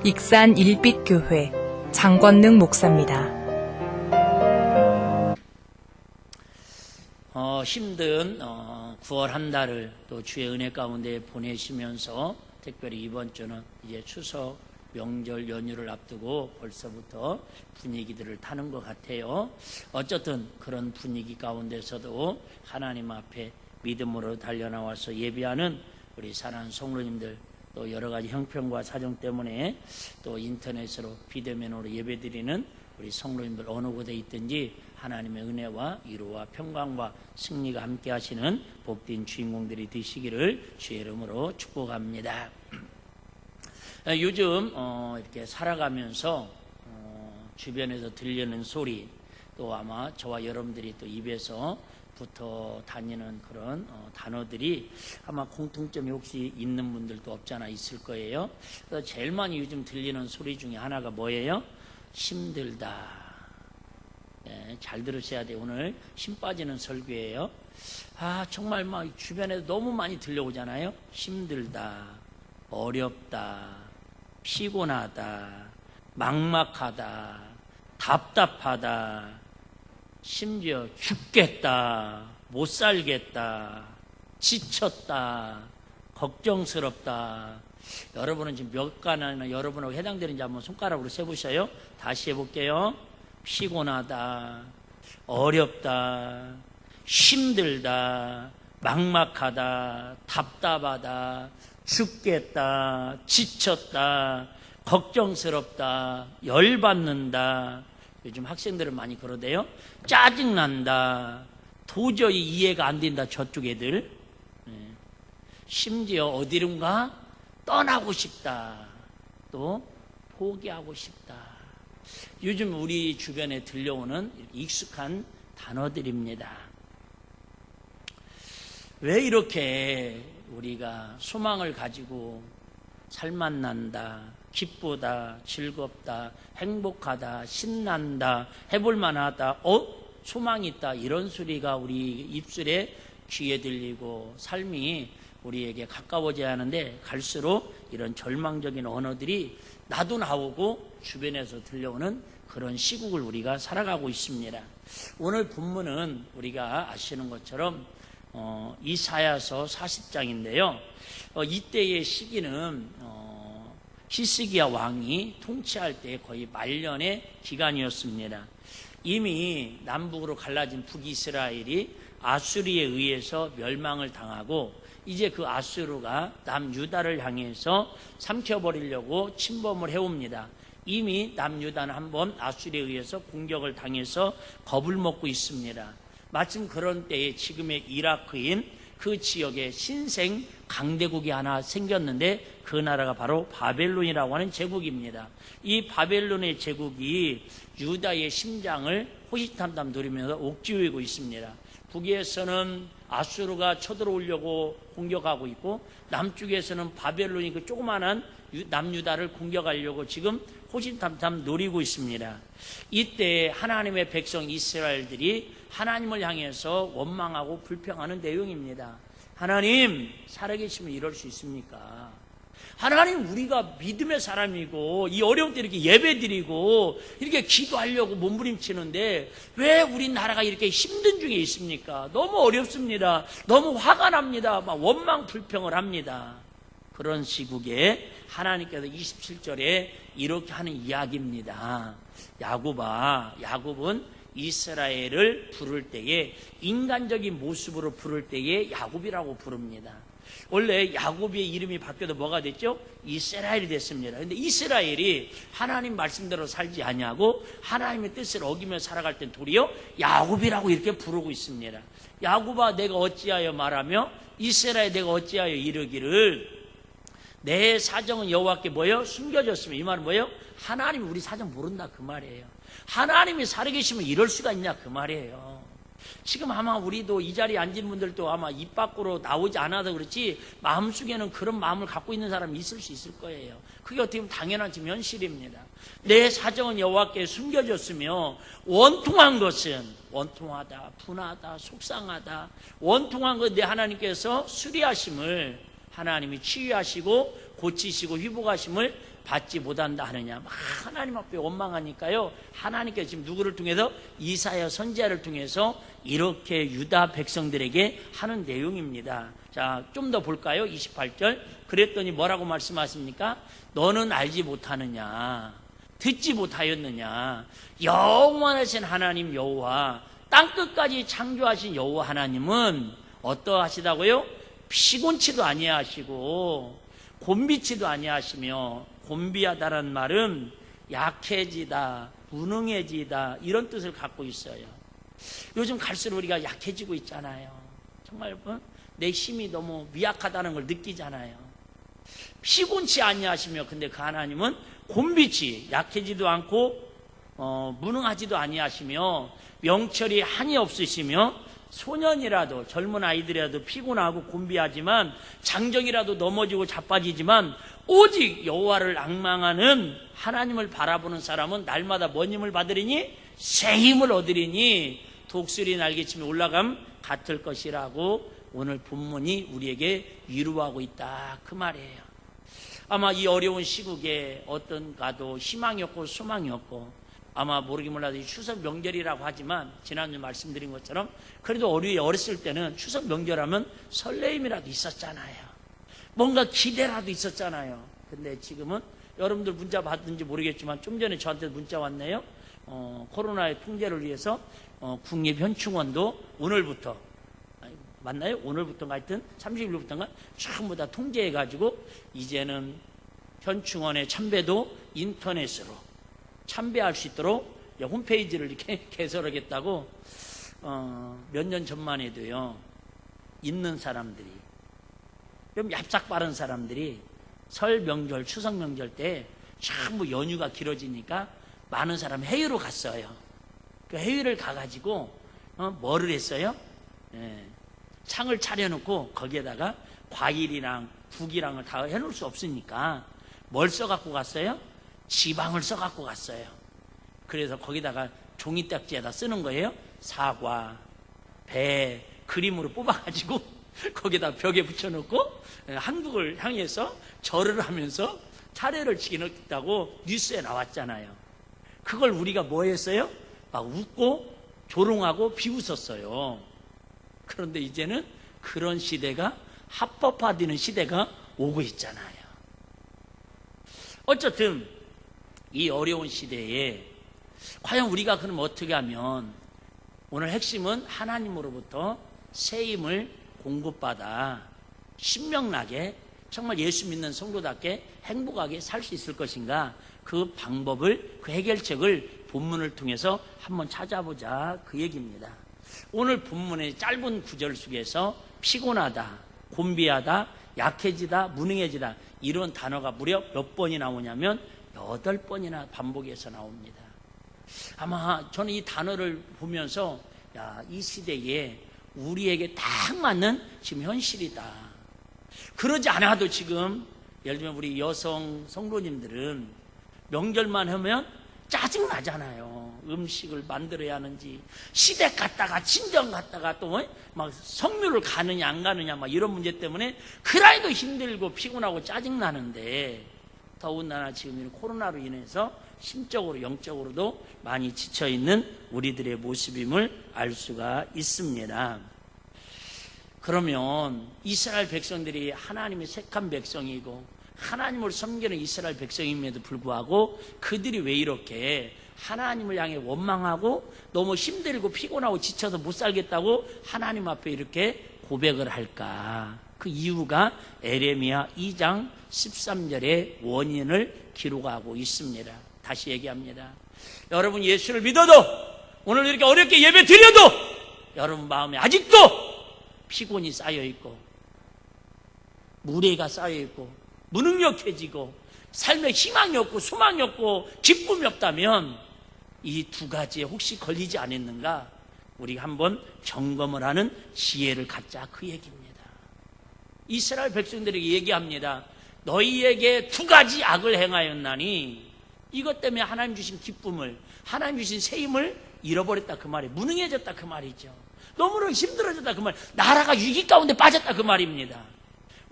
익산 일빛교회 장권능 목사입니다. 힘든 9월 한 달을 또 주의 은혜 가운데 보내시면서 특별히 이번 주는 이제 추석 명절 연휴를 앞두고 벌써부터 분위기들을 타는 것 같아요. 어쨌든 그런 분위기 가운데서도 하나님 앞에 믿음으로 달려나와서 예배하는 우리 사랑하는 성도님들, 또 여러 가지 형편과 사정 때문에 또 인터넷으로 비대면으로 예배드리는 우리 성도님들 어느 곳에 있든지 하나님의 은혜와 위로와 평강과 승리가 함께 하시는 복된 주인공들이 되시기를 주의 이름으로 축복합니다. 요즘 이렇게 살아가면서 주변에서 들리는 소리, 또 아마 저와 여러분들이 또 입에서 붙어 다니는 그런 단어들이 아마 공통점이 혹시 있는 분들도 없잖아 있을 거예요. 그래서 제일 많이 요즘 들리는 소리 중에 하나가 뭐예요? 힘들다. 네, 잘 들으셔야 돼요. 오늘 힘 빠지는 설교예요. 정말 막 주변에서 너무 많이 들려오잖아요. 힘들다, 어렵다, 피곤하다, 막막하다, 답답하다, 심지어 죽겠다, 못 살겠다, 지쳤다, 걱정스럽다. 여러분은 지금 몇 가나 여러분하고 해당되는지 한번 손가락으로 세보셔요. 다시 해볼게요. 피곤하다, 어렵다, 힘들다, 막막하다, 답답하다, 죽겠다, 지쳤다, 걱정스럽다, 열받는다. 요즘 학생들은 많이 그러대요. 짜증난다, 도저히 이해가 안 된다, 저쪽 애들. 심지어 어디론가 떠나고 싶다, 또 포기하고 싶다. 요즘 우리 주변에 들려오는 익숙한 단어들입니다. 왜 이렇게 우리가 소망을 가지고 살맛난다, 기쁘다, 즐겁다, 행복하다, 신난다, 해볼만하다, 소망이 있다, 이런 소리가 우리 입술에 귀에 들리고 삶이 우리에게 가까워져야 하는데 갈수록 이런 절망적인 언어들이 나도 나오고 주변에서 들려오는 그런 시국을 우리가 살아가고 있습니다. 오늘 본문은 우리가 아시는 것처럼 이사야서 40장인데요. 이때의 시기는 히스기야 왕이 통치할 때 거의 말년의 기간이었습니다. 이미 남북으로 갈라진 북이스라엘이 아수리에 의해서 멸망을 당하고 이제 그 아수르가 남유다를 향해서 삼켜버리려고 침범을 해옵니다. 이미 남유다는 한번 아수리에 의해서 공격을 당해서 겁을 먹고 있습니다. 마침 그런 때에 지금의 이라크인 그 지역에 신생 강대국이 하나 생겼는데 그 나라가 바로 바벨론이라고 하는 제국입니다. 이 바벨론의 제국이 유다의 심장을 호시탐탐 노리면서 옥죄이고 있습니다. 북에서는 아수르가 쳐들어오려고 공격하고 있고 남쪽에서는 바벨론이 그 조그마한 남유다를 공격하려고 지금 호시탐탐 노리고 있습니다. 이때 하나님의 백성 이스라엘들이 하나님을 향해서 원망하고 불평하는 내용입니다. 하나님, 살아계시면 이럴 수 있습니까? 하나님, 우리가 믿음의 사람이고 이 어려운 때 이렇게 예배드리고 이렇게 기도하려고 몸부림치는데 왜 우리 나라가 이렇게 힘든 중에 있습니까? 너무 어렵습니다. 너무 화가 납니다. 막 원망 불평을 합니다. 그런 시국에 하나님께서 27절에 이렇게 하는 이야기입니다. 야곱은 이스라엘을 부를 때에 인간적인 모습으로 부를 때에 야곱이라고 부릅니다. 원래 야곱의 이름이 바뀌어도 뭐가 됐죠? 이스라엘이 됐습니다. 그런데 이스라엘이 하나님 말씀대로 살지 아니하고 하나님의 뜻을 어기며 살아갈 땐 도리어 야곱이라고 이렇게 부르고 있습니다. 야곱아, 내가 어찌하여 말하며 이스라엘 내가 어찌하여 이르기를 내 사정은 여호와께 뭐예요? 숨겨졌으면. 이 말은 뭐예요? 하나님이 우리 사정 모른다 그 말이에요. 하나님이 살아계시면 이럴 수가 있냐 그 말이에요. 지금 아마 우리도 이 자리에 앉은 분들도 아마 입 밖으로 나오지 않아서 그렇지 마음속에는 그런 마음을 갖고 있는 사람이 있을 수 있을 거예요. 그게 어떻게 보면 당연한 지금 현실입니다. 내 사정은 여호와께 숨겨졌으며 원통한 것은 원통하다, 분하다, 속상하다, 원통한 것 내 하나님께서 수리하심을 하나님이 치유하시고 고치시고 회복하심을 받지 못한다 하느냐. 하나님 앞에 원망하니까요, 하나님께서 지금 누구를 통해서? 이사야 선지자를 통해서 이렇게 유다 백성들에게 하는 내용입니다. 자, 좀 더 볼까요? 28절. 그랬더니 뭐라고 말씀하십니까? 너는 알지 못하느냐, 듣지 못하였느냐. 영원하신 하나님 여호와, 땅끝까지 창조하신 여호와 하나님은 어떠하시다고요? 피곤치도 아니하시고 곤비치도 아니하시며, 곤비하다란 말은 약해지다, 무능해지다, 이런 뜻을 갖고 있어요. 요즘 갈수록 우리가 약해지고 있잖아요. 정말 내 힘이 너무 미약하다는 걸 느끼잖아요. 피곤치 아니하시며, 근데 그 하나님은 곤비치, 약해지도 않고 무능하지도 아니하시며, 명철이 한이 없으시며, 소년이라도, 젊은 아이들이라도 피곤하고 곤비하지만, 장정이라도 넘어지고 자빠지지만, 오직 여호와를 앙망하는 하나님을 바라보는 사람은 날마다 뭔 힘을 받으리니? 새 힘을 얻으리니 독수리 날개치며 올라감 같을 것이라고 오늘 본문이 우리에게 위로하고 있다, 그 말이에요. 아마 이 어려운 시국에 어떤 가도 희망이 없고 소망이 없고, 아마 모르긴 몰라도 추석 명절이라고 하지만 지난주 말씀드린 것처럼 그래도 어렸을 때는 추석 명절하면 설레임이라도 있었잖아요. 뭔가 기대라도 있었잖아요. 근데 지금은 여러분들 문자 받은지 모르겠지만 좀 전에 저한테 문자 왔네요. 코로나의 통제를 위해서 국립현충원도 오늘부터, 맞나요? 오늘부터인가 하여튼 30일부터인가 전부 다 통제해가지고 이제는 현충원의 참배도 인터넷으로 참배할 수 있도록 홈페이지를 이렇게 개설하겠다고 몇 년 전만 해도요, 있는 사람들이, 좀 얍삭 바른 사람들이 설 명절, 추석 명절 때 전부 연휴가 길어지니까 많은 사람 해외로 갔어요. 그 해외를 가가지고 뭐를 했어요? 창을 차려놓고 거기에다가 과일이랑 국이랑을 다 해놓을 수 없으니까 뭘 써갖고 갔어요? 지방을 써갖고 갔어요. 그래서 거기다가 종이딱지에다 쓰는 거예요. 사과, 배, 그림으로 뽑아가지고 거기다 벽에 붙여놓고 한국을 향해서 절을 하면서 차례를 지냈다고 뉴스에 나왔잖아요. 그걸 우리가 뭐 했어요? 막 웃고 조롱하고 비웃었어요. 그런데 이제는 그런 시대가 합법화되는 시대가 오고 있잖아요. 어쨌든 이 어려운 시대에 과연 우리가 그럼 어떻게 하면, 오늘 핵심은 하나님으로부터 새 힘을 공급받아 신명나게 정말 예수 믿는 성도답게 행복하게 살 수 있을 것인가, 그 방법을, 그 해결책을 본문을 통해서 한번 찾아보자, 그 얘기입니다. 오늘 본문의 짧은 구절 속에서 피곤하다, 곤비하다, 약해지다, 무능해지다, 이런 단어가 무려 몇 번이 나오냐면 8번이나 반복해서 나옵니다. 아마 저는 이 단어를 보면서 이 시대에 우리에게 딱 맞는 지금 현실이다. 그러지 않아도 지금 예를 들면 우리 여성 성도님들은 명절만 하면 짜증나잖아요. 음식을 만들어야 하는지, 시댁 갔다가 친정 갔다가 또 막 성묘를 가느냐 안 가느냐 막 이런 문제 때문에 그라이도 힘들고 피곤하고 짜증나는데, 더군다나 지금 코로나로 인해서 심적으로 영적으로도 많이 지쳐있는 우리들의 모습임을 알 수가 있습니다. 그러면 이스라엘 백성들이 하나님의 택한 백성이고 하나님을 섬기는 이스라엘 백성임에도 불구하고 그들이 왜 이렇게 하나님을 향해 원망하고 너무 힘들고 피곤하고 지쳐서 못 살겠다고 하나님 앞에 이렇게 고백을 할까? 그 이유가 에레미야 2장 13절의 원인을 기록하고 있습니다. 다시 얘기합니다. 여러분 예수를 믿어도, 오늘 이렇게 어렵게 예배 드려도 여러분 마음에 아직도 피곤이 쌓여있고 무례가 쌓여있고 무능력해지고 삶에 희망이 없고 소망이 없고 기쁨이 없다면 이 두 가지에 혹시 걸리지 않았는가, 우리가 한번 점검을 하는 지혜를 갖자, 그 얘기입니다. 이스라엘 백성들에게 얘기합니다. 너희에게 두 가지 악을 행하였나니 이것 때문에 하나님 주신 기쁨을, 하나님 주신 새 힘을 잃어버렸다, 그 말이에요. 무능해졌다, 그 말이죠. 너무나 힘들어졌다, 그 말. 나라가 위기 가운데 빠졌다, 그 말입니다.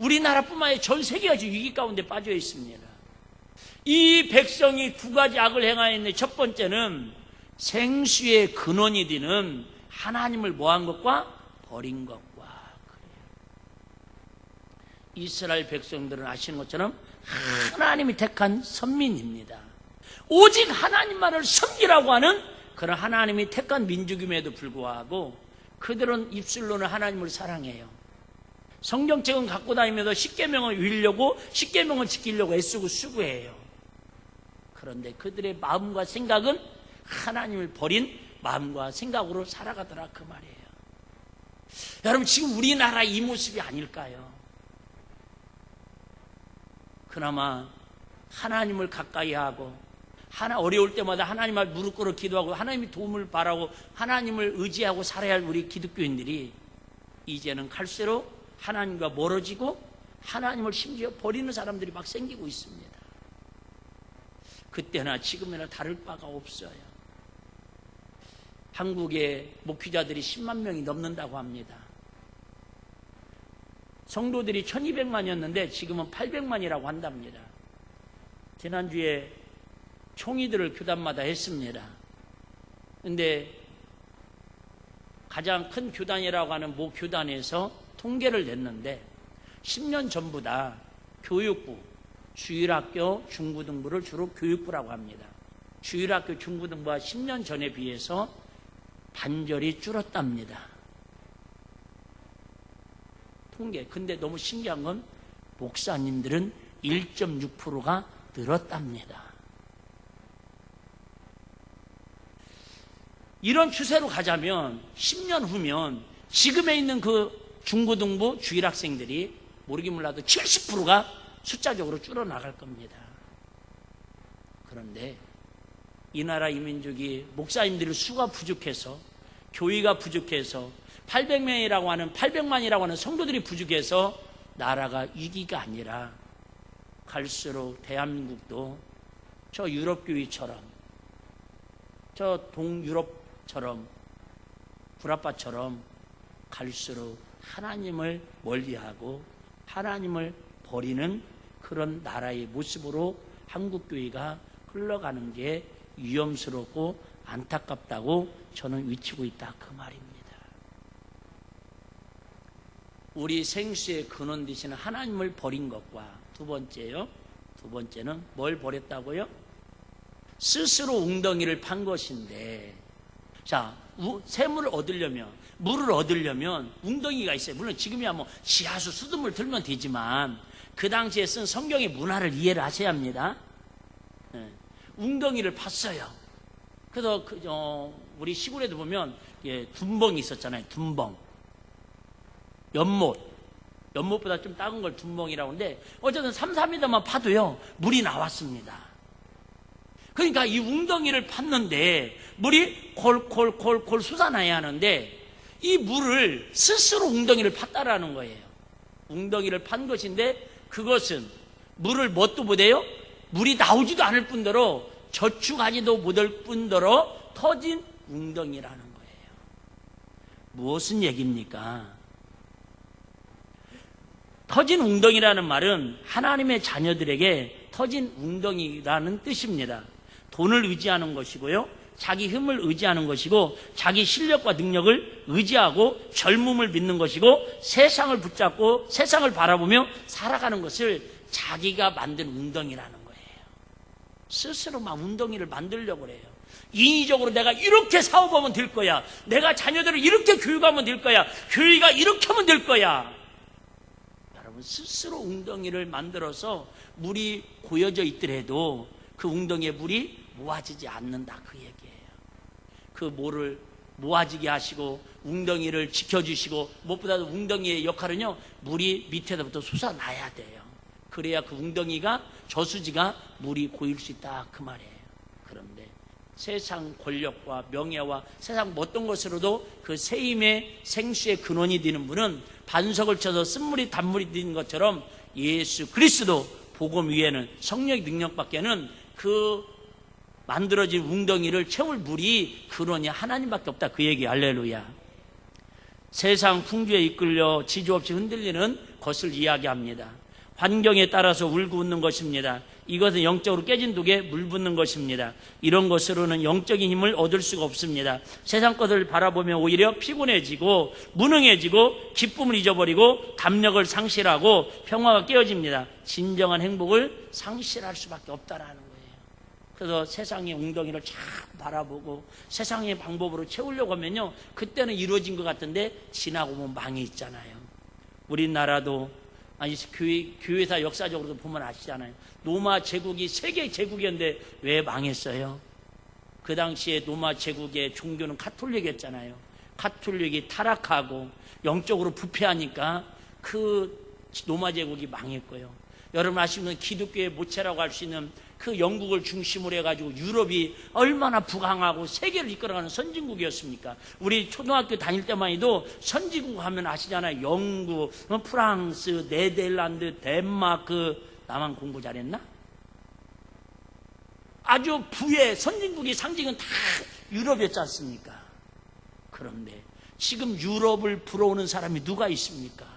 우리나라뿐만 아니라 전 세계가 지금 위기 가운데 빠져 있습니다. 이 백성이 두 가지 악을 행하였는데, 첫 번째는 생수의 근원이 되는 하나님을 뭐한 것과 버린 것과 그래요. 이스라엘 백성들은 아시는 것처럼 하나님이 택한 선민입니다. 오직 하나님만을 섬기라고 하는 그런 하나님이 택한 민족임에도 불구하고 그들은 입술로는 하나님을 사랑해요. 성경책은 갖고 다니면서 십계명을 외우려고, 십계명을 지키려고 애쓰고 수고해요. 그런데 그들의 마음과 생각은 하나님을 버린 마음과 생각으로 살아가더라, 그 말이에요. 여러분, 지금 우리나라 이 모습이 아닐까요? 그나마 하나님을 가까이 하고, 어려울 때마다 하나님 앞에 무릎 꿇어 기도하고 하나님의 도움을 바라고 하나님을 의지하고 살아야 할 우리 기독교인들이 이제는 갈수록 하나님과 멀어지고 하나님을 심지어 버리는 사람들이 막 생기고 있습니다. 그때나 지금이나 다를 바가 없어요. 한국의 목회자들이 10만 명이 넘는다고 합니다. 성도들이 1200만이었는데 지금은 800만이라고 한답니다. 지난주에 총회들을 교단마다 했습니다. 그런데 가장 큰 교단이라고 하는 모 교단에서 통계를 냈는데 10년 전보다 교육부, 주일학교, 중고등부를 주로 교육부라고 합니다. 주일학교, 중고등부가 10년 전에 비해서 반절이 줄었답니다. 통계. 근데 너무 신기한 건 목사님들은 1.6%가 늘었답니다. 이런 추세로 가자면 10년 후면 지금에 있는 그 중고등부 주일학생들이 모르긴 몰라도 70%가 숫자적으로 줄어나갈 겁니다. 그런데 이 나라 이 민족이 목사님들의 수가 부족해서, 교회가 부족해서, 800만이라고 하는 성도들이 부족해서 나라가 위기가 아니라 갈수록 대한민국도 저 유럽교회처럼, 저 동유럽처럼, 불아빠처럼 갈수록 하나님을 멀리하고 하나님을 버리는 그런 나라의 모습으로 한국교회가 흘러가는 게 위험스럽고 안타깝다고 저는 외치고 있다, 그 말입니다. 우리 생수의 근원 되시는 하나님을 버린 것과 두 번째는 뭘 버렸다고요? 스스로 웅덩이를 판 것인데, 자, 샘물을 얻으려면, 물을 얻으려면 웅덩이가 있어요. 물론 지금이야 뭐 지하수 수돗물 들면 되지만 그 당시에 쓴 성경의 문화를 이해를 하셔야 합니다. 웅덩이를 팠어요. 그래서 우리 시골에도 보면 둔벙이 있었잖아요. 둔벙. 연못보다 좀 작은 걸 둔벙이라고 하는데 어쨌든 3-4m만 파도요 물이 나왔습니다. 그러니까 이 웅덩이를 팠는데 물이 콜콜콜콜 솟아나야 하는데 이 물을 스스로 웅덩이를 팠다라는 거예요. 웅덩이를 판 것인데 그것은 물을 뭣도 못해요? 물이 나오지도 않을 뿐더러 저축하지도 못할 뿐더러 터진 웅덩이라는 거예요. 무엇은 얘기입니까? 터진 웅덩이라는 말은 하나님의 자녀들에게 터진 웅덩이라는 뜻입니다. 돈을 의지하는 것이고요, 자기 힘을 의지하는 것이고, 자기 실력과 능력을 의지하고 젊음을 믿는 것이고, 세상을 붙잡고 세상을 바라보며 살아가는 것을 자기가 만든 웅덩이라는 거예요. 스스로 막 웅덩이를 만들려고 그래요. 인위적으로 내가 이렇게 사업하면 될 거야, 내가 자녀들을 이렇게 교육하면 될 거야, 교회가 이렇게 하면 될 거야. 여러분, 스스로 웅덩이를 만들어서 물이 고여져 있더라도 그 웅덩이에 물이 모아지지 않는다, 그 얘기예요. 그 물을 모아지게 하시고 웅덩이를 지켜주시고, 무엇보다도 웅덩이의 역할은요, 물이 밑에서부터 솟아나야 돼요. 그래야 그 웅덩이가, 저수지가 물이 고일 수 있다, 그 말이에요. 그런데 세상 권력과 명예와 세상 어떤 것으로도 그 세임의 생수의 근원이 되는 분은 반석을 쳐서 쓴물이 단물이 되는 것처럼 예수 그리스도 복음 위에는 성령의 능력밖에는 그 만들어진 웅덩이를 채울 물이 근원이 하나님밖에 없다, 그 얘기. 할렐루야. 세상 풍조에 이끌려 지주 없이 흔들리는 것을 이야기합니다. 환경에 따라서 울고 웃는 것입니다. 이것은 영적으로 깨진 독에 물 붓는 것입니다. 이런 것으로는 영적인 힘을 얻을 수가 없습니다. 세상 것을 바라보면 오히려 피곤해지고 무능해지고 기쁨을 잊어버리고 담력을 상실하고 평화가 깨어집니다. 진정한 행복을 상실할 수밖에 없다라는 거예요. 그래서 세상의 웅덩이를 쫙 바라보고 세상의 방법으로 채우려고 하면요, 그때는 이루어진 것 같은데 지나고 보면 망해 있잖아요. 우리나라도 아니 교회사 역사적으로도 보면 아시잖아요. 로마 제국이 세계 제국이었는데 왜 망했어요? 그 당시에 로마 제국의 종교는 가톨릭이었잖아요. 가톨릭이 타락하고 영적으로 부패하니까 그 로마 제국이 망했고요. 여러분 아시면 기독교의 모체라고 할 수 있는 그 영국을 중심으로 해가지고 유럽이 얼마나 부강하고 세계를 이끌어가는 선진국이었습니까? 우리 초등학교 다닐 때만 해도 선진국 하면 아시잖아요. 영국, 프랑스, 네덜란드, 덴마크. 나만 공부 잘했나? 아주 부의 선진국의 상징은 다 유럽이었지 않습니까? 그런데 지금 유럽을 불어오는 사람이 누가 있습니까?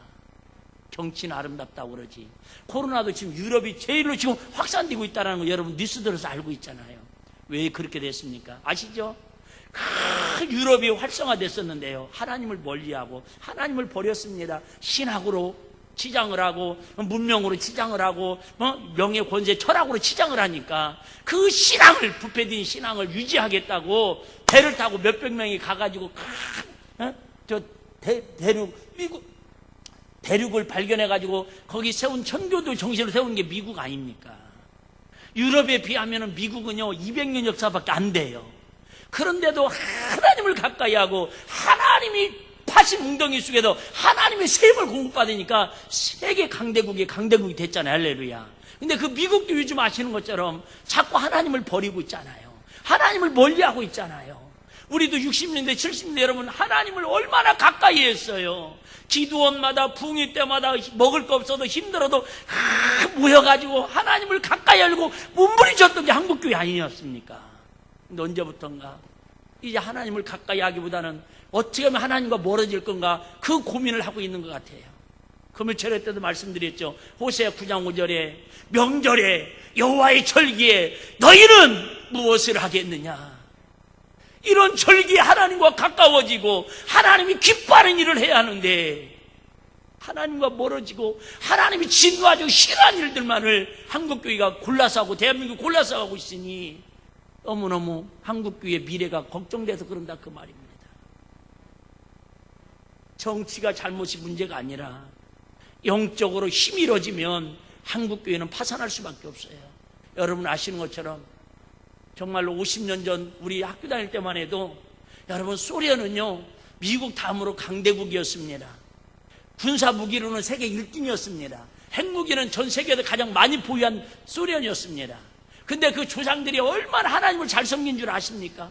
정치는 아름답다고 그러지. 코로나도 지금 유럽이 제일로 지금 확산되고 있다는 거 여러분 뉴스 들어서 알고 있잖아요. 왜 그렇게 됐습니까? 아시죠? 유럽이 활성화됐었는데요, 하나님을 멀리하고 하나님을 버렸습니다. 신학으로 치장을 하고 문명으로 치장을 하고 명예 권세 철학으로 치장을 하니까 그 신앙을, 부패된 신앙을 유지하겠다고 배를 타고 몇백 명이 가가지고 대륙을 발견해가지고 거기 세운 천교도 정신을 세운 게 미국 아닙니까? 유럽에 비하면 미국은요 200년 역사밖에 안 돼요. 그런데도 하나님을 가까이 하고 하나님이 파신 웅덩이 속에서 하나님의 세임을 공급받으니까 세계 강대국이 됐잖아요. 할렐루야. 근데 그 미국도 요즘 아시는 것처럼 자꾸 하나님을 버리고 있잖아요. 하나님을 멀리하고 있잖아요. 우리도 60년대 70년대 여러분 하나님을 얼마나 가까이 했어요. 기도원마다 부흥회 때마다 먹을 거 없어도 힘들어도 모여가지고 하나님을 가까이 하려고 몸부림쳤던 게 한국교회 아니었습니까? 근데 언제부턴가 이제 하나님을 가까이 하기보다는 어떻게 하면 하나님과 멀어질 건가 그 고민을 하고 있는 것 같아요. 금요철회 때도 말씀드렸죠. 호세아 9장 5절에 명절에 여호와의 절기에 너희는 무엇을 하겠느냐. 이런 절기에 하나님과 가까워지고 하나님이 기뻐하는 일을 해야 하는데 하나님과 멀어지고 하나님이 진노하고 싫어하는 일들만을 한국교회가 골라서 하고 대한민국이 골라서 하고 있으니 너무너무 한국교회의 미래가 걱정돼서 그런다 그 말입니다. 정치가 잘못이 문제가 아니라 영적으로 힘이 잃어지면 한국교회는 파산할 수밖에 없어요. 여러분 아시는 것처럼 정말로 50년 전 우리 학교 다닐 때만 해도 여러분 소련은요 미국 다음으로 강대국이었습니다. 군사 무기로는 세계 1등이었습니다. 핵무기는 전 세계에서 가장 많이 보유한 소련이었습니다. 근데 그 조상들이 얼마나 하나님을 잘 섬긴 줄 아십니까?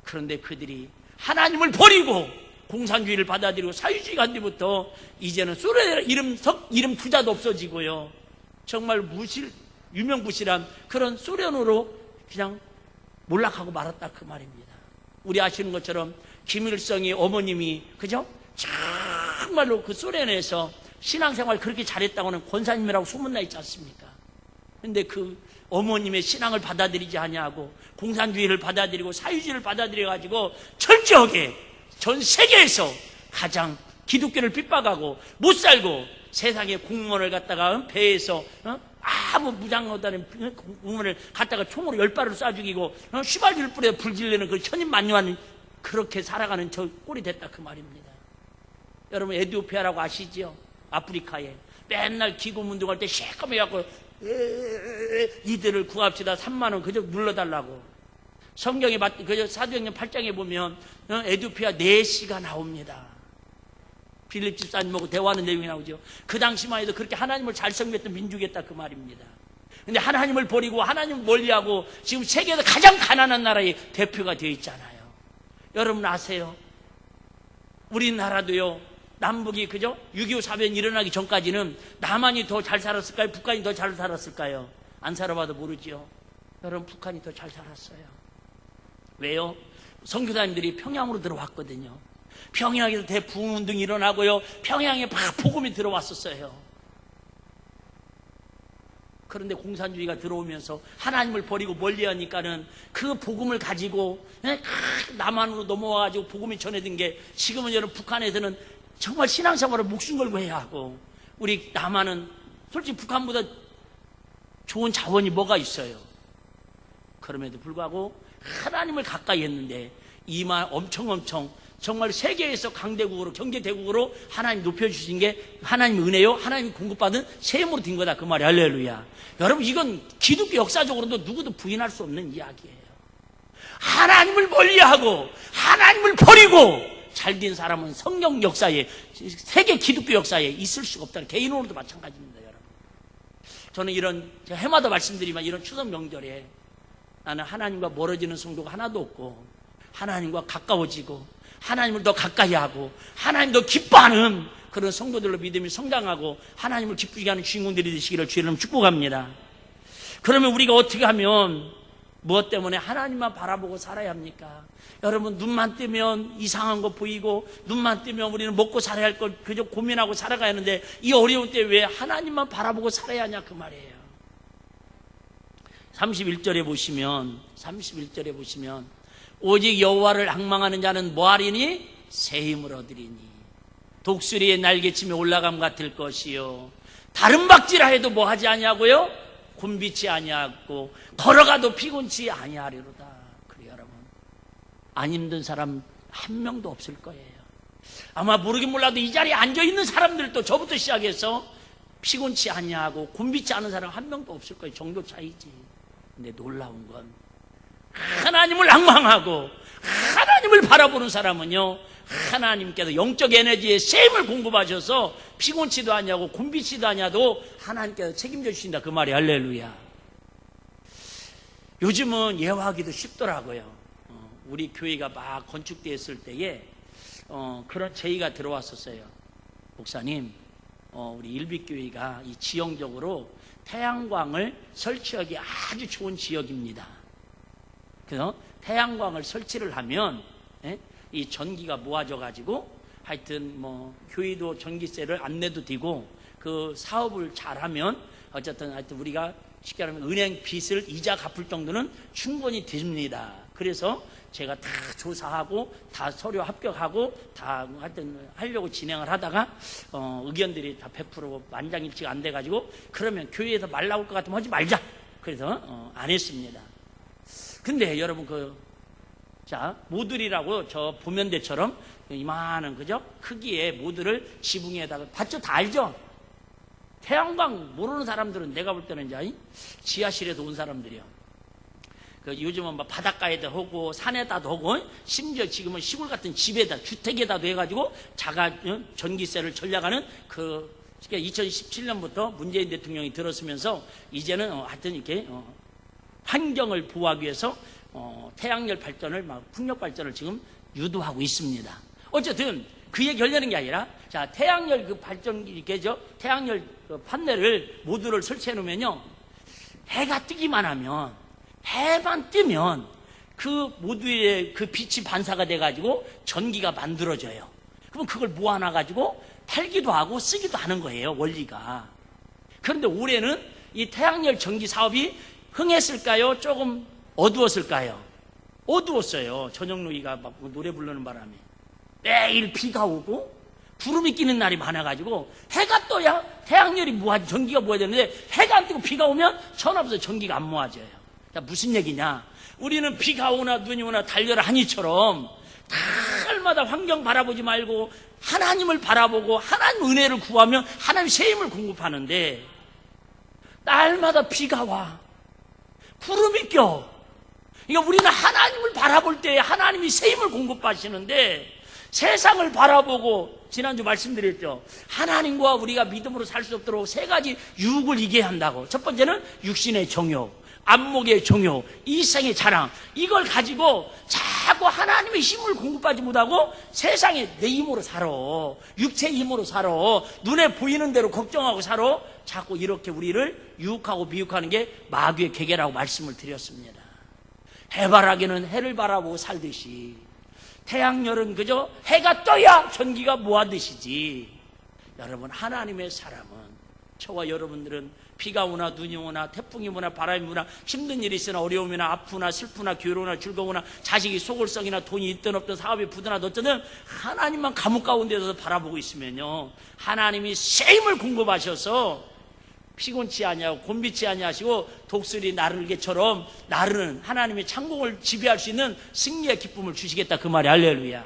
그런데 그들이 하나님을 버리고 공산주의를 받아들이고 사회주의가 한 뒤부터 이제는 소련의 이름 투자도 없어지고요. 정말 유명무실한 그런 소련으로 그냥 몰락하고 말았다 그 말입니다. 우리 아시는 것처럼 김일성의 어머님이 그죠? 정말로 그 소련에서 신앙생활 그렇게 잘했다고는 권사님이라고 소문나 있지 않습니까? 근데 그 어머님의 신앙을 받아들이지 아니하고 공산주의를 받아들이고 사회주의를 받아들여가지고 철저하게 전 세계에서 가장 기독교를 핍박하고 못 살고 세상의 공무원을 갖다가 배에서 아무 무장 못하는 공무원을 갖다가 총으로 10발을 쏴 죽이고 휘발유를 뿌려 불질르는 그 천인만료하는 그렇게 살아가는 저 꼴이 됐다 그 말입니다. 여러분 에티오피아라고 아시죠? 아프리카에 맨날 기고문동할 때 시커매갖고 이들을 구합시다 3만 원 그저 눌러달라고. 성경에 그저 사도행전 8장에 보면 에티오피아 4시가 나옵니다. 빌립 집사님하고 대화하는 내용이 나오죠. 그 당시만 해도 그렇게 하나님을 잘 섬겼던 민족이었다 그 말입니다. 근데 하나님을 버리고 하나님을 멀리하고 지금 세계에서 가장 가난한 나라의 대표가 되어 있잖아요. 여러분 아세요? 우리나라도요 남북이 그죠? 6.25 사변 일어나기 전까지는 남한이 더 잘 살았을까요? 북한이 더 잘 살았을까요? 안 살아봐도 모르지요. 여러분 북한이 더 잘 살았어요. 왜요? 선교사님들이 평양으로 들어왔거든요. 평양에서 대부흥운동이 일어나고요. 평양에 막 복음이 들어왔었어요. 그런데 공산주의가 들어오면서 하나님을 버리고 멀리하니까는 그 복음을 가지고 남한으로 넘어와가지고 복음이 전해진 게 지금은 여러분 북한에서는 정말 신앙생활을 목숨 걸고 해야 하고, 우리 남한은 솔직히 북한보다 좋은 자원이 뭐가 있어요. 그럼에도 불구하고 하나님을 가까이 했는데 이만 엄청 정말 세계에서 강대국으로 경제대국으로 하나님 높여주신 게 하나님의 은혜요, 하나님 공급받은 세임으로 된 거다, 그 말이. 할렐루야. 여러분, 이건 기독교 역사적으로도 누구도 부인할 수 없는 이야기예요. 하나님을 멀리하고 하나님을 버리고 잘된 사람은 성경 역사에, 세계 기독교 역사에 있을 수가 없다는, 개인으로도 마찬가지입니다. 여러분, 저는 이런, 제가 해마다 말씀드리지만 이런 추석 명절에 나는 하나님과 멀어지는 성도가 하나도 없고 하나님과 가까워지고 하나님을 더 가까이 하고 하나님 더 기뻐하는 그런 성도들로 믿음이 성장하고 하나님을 기쁘게 하는 주인공들이 되시기를 주의 이름으로 축복합니다. 그러면 우리가 어떻게 하면, 무엇 때문에 하나님만 바라보고 살아야 합니까? 여러분, 눈만 뜨면 이상한 거 보이고 눈만 뜨면 우리는 먹고 살아야 할 걸 그저 고민하고 살아가야 하는데, 이 어려운 때 왜 하나님만 바라보고 살아야 하냐, 그 말이에요. 31절에 보시면 오직 여호와를 앙망하는 자는 뭐하리니? 새 힘을 얻으리니 독수리의 날개침에 올라감 같을 것이요 다른 박질하 해도 뭐하지 아니하고요? 곤비치 아니하고 걸어가도 피곤치 아니하리로다. 그래요, 여러분, 안 힘든 사람 한 명도 없을 거예요. 아마 모르긴 몰라도 이 자리에 앉아있는 사람들도 저부터 시작해서 피곤치 아니하고 곤비치 않은 사람 한 명도 없을 거예요. 정도 차이지. 근데 놀라운 건 하나님을 앙망하고 하나님을 바라보는 사람은요, 하나님께서 영적 에너지의 셈을 공급하셔서 피곤치도 아니하고 곤비치도 아니하도 하나님께서 책임져 주신다, 그 말이. 할렐루야. 요즘은 예화하기도 쉽더라고요. 우리 교회가 막 건축되었을 때에 그런 제의가 들어왔었어요. 목사님, 우리 일빛교회가 이 지형적으로 태양광을 설치하기 아주 좋은 지역입니다. 그래서 태양광을 설치를 하면 이 전기가 모아져 가지고 하여튼 뭐 교회도 전기세를 안 내도 되고, 그 사업을 잘하면 어쨌든 하여튼 우리가 쉽게 말하면 은행 빚을 이자 갚을 정도는 충분히 됩니다. 그래서 제가 다 조사하고 다 서류 합격하고 다 하여튼 하려고 진행을 하다가 의견들이 다 100% 만장일치가 안 돼가지고, 그러면 교회에서 말 나올 것 같으면 하지 말자. 그래서 안 했습니다. 근데 여러분, 모듈이라고 저 보면대처럼 이만한, 그죠? 크기의 모듈을 지붕에다가 봤죠? 다 알죠? 태양광 모르는 사람들은 내가 볼 때는 이제 지하실에도 온 사람들이요. 요즘은 막 바닷가에다 하고 산에다도 하고, 심지어 지금은 시골 같은 집에다, 주택에다도 해가지고 자가 전기세를 전략하는 2017년부터 문재인 대통령이 들어서면서 이제는 하여튼 이렇게 환경을 보호하기 위해서 태양열 발전을, 풍력 발전을 지금 유도하고 있습니다. 어쨌든 그 얘기 하려는 게 아니라, 자, 태양열 그 발전기죠, 태양열 그 판넬을 모듈을 설치해 놓으면요, 해가 뜨기만 하면, 해만 뜨면 그 모듈에 그 빛이 반사가 돼가지고 전기가 만들어져요. 그럼 그걸 모아놔가지고 팔기도 하고 쓰기도 하는 거예요, 원리가. 그런데 올해는 이 태양열 전기 사업이 흥했을까요? 조금 어두웠을까요? 어두웠어요. 전영록이가 막 노래 부르는 바람에 매일 비가 오고 구름이 끼는 날이 많아가지고, 해가 떠야 태양열이 모아지, 전기가 모아야 되는데 해가 안 뜨고 비가 오면 천없어서 전기가 안 모아져요. 무슨 얘기냐? 우리는 비가 오나 눈이 오나 달려라 하니처럼 달마다 환경 바라보지 말고 하나님을 바라보고 하나님 은혜를 구하면 하나님 새 힘을 공급하는데, 날마다 비가 와, 구름이 껴. 그러니까 우리는 하나님을 바라볼 때 하나님이 새 힘을 공급하시는데, 세상을 바라보고, 지난주 말씀드렸죠, 하나님과 우리가 믿음으로 살 수 없도록 세 가지 유혹을 이겨야 한다고. 첫 번째는 육신의 정욕, 안목의 정욕, 이생의 자랑, 이걸 가지고 자꾸 하나님의 힘을 공급하지 못하고 세상에 내 힘으로 살아, 육체의 힘으로 살아, 눈에 보이는 대로 걱정하고 살아. 자꾸 이렇게 우리를 유혹하고 미혹하는 게 마귀의 계계라고 말씀을 드렸습니다. 해바라기는 해를 바라보고 살듯이 태양, 열은 그저 해가 떠야 전기가 모아듯이지. 여러분, 하나님의 사람은, 저와 여러분들은 비가 오나 눈이 오나 태풍이 오나 바람이 오나 힘든 일이 있으나 어려움이나 아프나 슬프나 괴로우나 즐거우나 자식이 속을 썩이나 돈이 있든 없든 사업이 부든하든 어쩌든 하나님만 감옥 가운데서 바라보고 있으면요, 하나님이 새 힘을 공급하셔서 피곤치 아니하고 곤비치 아니하시고 독수리 나르게처럼 나르는 하나님의 창공을 지배할 수 있는 승리의 기쁨을 주시겠다, 그 말이 할렐루야.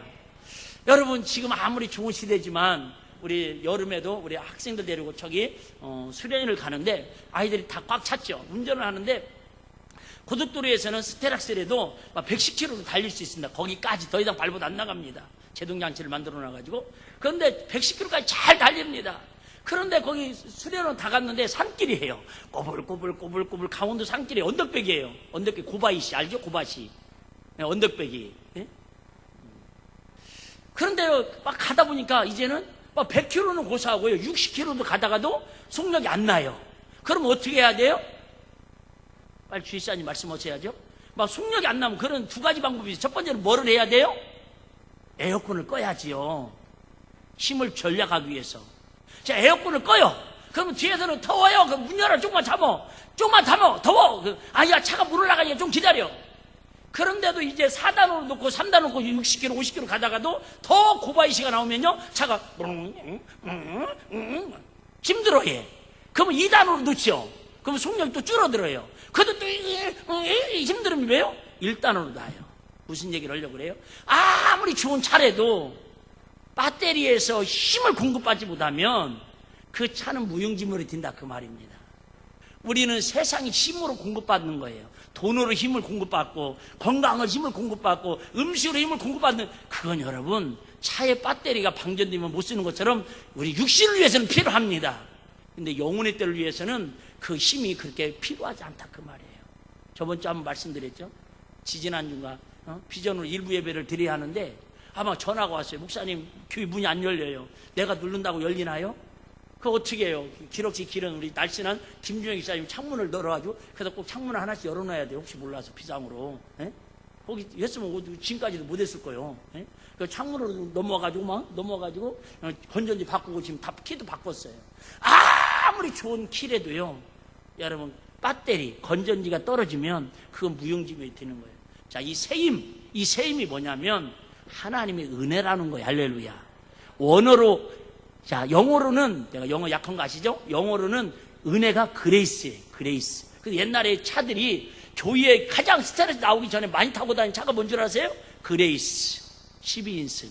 여러분, 지금 아무리 좋은 시대지만 우리 여름에도 우리 학생들 데리고 저기 수련회를 가는데 아이들이 다 꽉 찼죠. 운전을 하는데 고속도로에서는 스테락셀에도 110km로 달릴 수 있습니다. 거기까지 더 이상 밟아도 안 나갑니다. 제동장치를 만들어 놔가지고. 그런데 110km까지 잘 달립니다. 그런데 거기 수련원 다 갔는데 산길이에요. 꼬불꼬불 강원도 산길이 언덕백이에요. 언덕백, 고바이시 알죠? 고바시. 네, 언덕백이. 네? 그런데 막 가다 보니까 이제는 100km는 고사하고요, 60km도 가다가도 속력이 안 나요. 그럼 어떻게 해야 돼요? 빨리 주의사님 말씀하셔야죠. 막 속력이 안 나면 그런 두 가지 방법이 있어요. 첫 번째는 뭐를 해야 돼요? 에어컨을 꺼야지요. 힘을 절약하기 위해서. 자, 에어컨을 꺼요. 그러면 뒤에서는 더워요. 그럼 문 열어. 조금만 참어. 더워. 아야, 차가 물 올라가니까 좀 기다려. 그런데도 이제 4단으로 놓고 3단 놓고 60km, 50km 가다가도 더 고바이시가 나오면요, 차가 힘들어해. 그러면 2단으로 놓죠. 그러면 속력이 또 줄어들어요. 그래도 또 힘들으면 왜요? 1단으로 놔요. 무슨 얘기를 하려고 그래요? 아무리 좋은 차라도 배터리에서 힘을 공급받지 못하면 그 차는 무용지물이 된다, 그 말입니다. 우리는 세상이 힘으로 공급받는 거예요. 돈으로 힘을 공급받고 건강을 힘을 공급받고 음식으로 힘을 공급받는, 그건 여러분 차의 배터리가 방전되면 못 쓰는 것처럼 우리 육신을 위해서는 필요합니다. 근데 영혼의 때를 위해서는 그 힘이 그렇게 필요하지 않다, 그 말이에요. 저번 주 한번 말씀드렸죠. 지지난주가 비전으로 일부 예배를 드려야 하는데 아마 전화가 왔어요. 목사님, 교회 문이 안 열려요. 내가 누른다고 열리나요? 그거 어떻게 해요? 기럭지 길은 우리 날씬한 김준영 기사님 창문을 열어가지고, 그래서 꼭 창문을 하나씩 열어놔야 돼요. 혹시 몰라서 비상으로. 에? 거기 했으면 지금까지도 못했을 거예요. 에? 그 창문으로 넘어가지고 건전지 바꾸고 지금 다 키도 바꿨어요. 아무리 좋은 키래도요, 여러분 배터리 건전지가 떨어지면 그건 무용지물이 되는 거예요. 자, 이 새 힘이 뭐냐면 하나님의 은혜라는 거예요. 할렐루야. 원어로, 자, 영어로는, 내가 영어 약한 거 아시죠? 영어로는 은혜가 그레이스예요. 그레이스. 그 옛날에 차들이 교회에 가장 스트레스 나오기 전에 많이 타고 다니는 차가 뭔 줄 아세요? 그레이스. 12인승.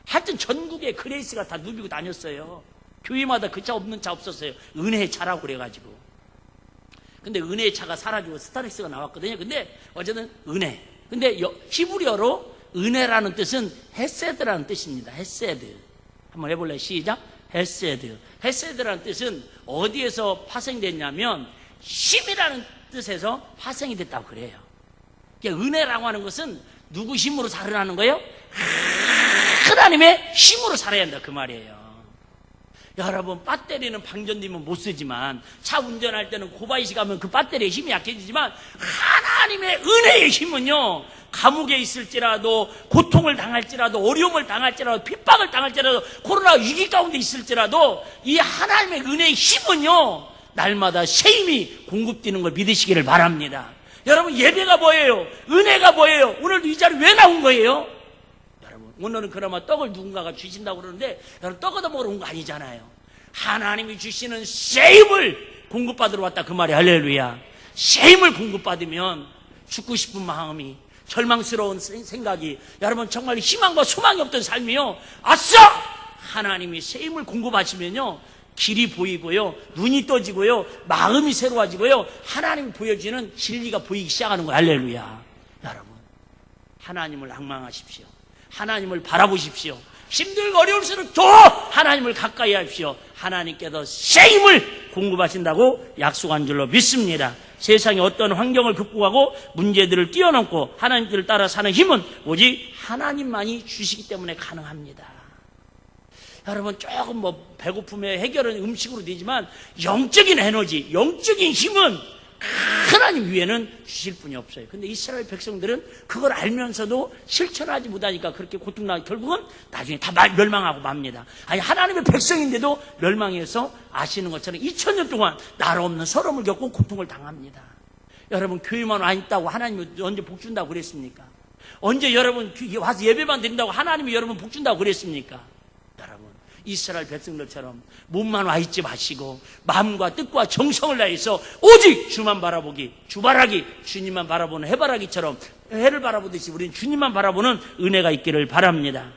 하여튼 전국에 그레이스가 다 누비고 다녔어요. 교회마다 그 차 없는 차 없었어요. 은혜의 차라고 그래가지고. 근데 은혜의 차가 사라지고 스타렉스가 나왔거든요. 근데 어쨌든 은혜. 근데 히브리어로 은혜라는 뜻은 헤세드라는 뜻입니다. 헤세드. 한번 해볼래요? 시작. 헤세드. 헤세드라는 뜻은 어디에서 파생됐냐면 힘이라는 뜻에서 파생이 됐다고 그래요. 그러니까 은혜라고 하는 것은 누구 힘으로 살아나는 거예요? 하나님의 힘으로 살아야 한다, 그 말이에요. 여러분, 배터리는 방전되면 못 쓰지만, 차 운전할 때는 고바이시 가면 그 배터리의 힘이 약해지지만, 하나님의 은혜의 힘은요, 감옥에 있을지라도, 고통을 당할지라도, 어려움을 당할지라도, 핍박을 당할지라도, 코로나 위기 가운데 있을지라도, 이 하나님의 은혜의 힘은요, 날마다 새 힘이 공급되는 걸 믿으시기를 바랍니다. 여러분, 예배가 뭐예요? 은혜가 뭐예요? 오늘도 이 자리 왜 나온 거예요? 여러분, 오늘은 그나마 떡을 누군가가 주신다고 그러는데, 여러분, 떡 얻어 먹으러 온 거 아니잖아요. 하나님이 주시는 새 힘을 공급받으러 왔다, 그 말이 할렐루야. 새 힘을 공급받으면 죽고 싶은 마음이, 절망스러운 생각이, 여러분 정말 희망과 소망이 없던 삶이요, 아싸! 하나님이 새 힘을 공급하시면요, 길이 보이고요, 눈이 떠지고요, 마음이 새로워지고요, 하나님이 보여주는 진리가 보이기 시작하는 거예요. 할렐루야. 여러분, 하나님을 앙망하십시오. 하나님을 바라보십시오. 힘들고 어려울수록 더 하나님을 가까이 하십시오. 하나님께서 새 힘을 공급하신다고 약속한 줄로 믿습니다. 세상의 어떤 환경을 극복하고 문제들을 뛰어넘고 하나님들을 따라 사는 힘은 오직 하나님만이 주시기 때문에 가능합니다. 여러분, 조금 배고픔의 해결은 음식으로 되지만 영적인 에너지, 영적인 힘은 하나님 위에는 주실 분이 없어요. 근데 이스라엘 백성들은 그걸 알면서도 실천하지 못하니까 그렇게 고통나고 결국은 나중에 다 멸망하고 맙니다. 아니, 하나님의 백성인데도 멸망해서 아시는 것처럼 2000년 동안 나라 없는 서름을 겪고 고통을 당합니다. 여러분, 교회만 와 있다고 하나님이 언제 복 준다고 그랬습니까? 언제 여러분 와서 예배만 드린다고 하나님이 여러분 복 준다고 그랬습니까? 여러분, 이스라엘 백성들처럼 몸만 와 있지 마시고 마음과 뜻과 정성을 다해서 오직 주만 바라보기, 주바라기, 주님만 바라보는 해바라기처럼 해를 바라보듯이 우리는 주님만 바라보는 은혜가 있기를 바랍니다.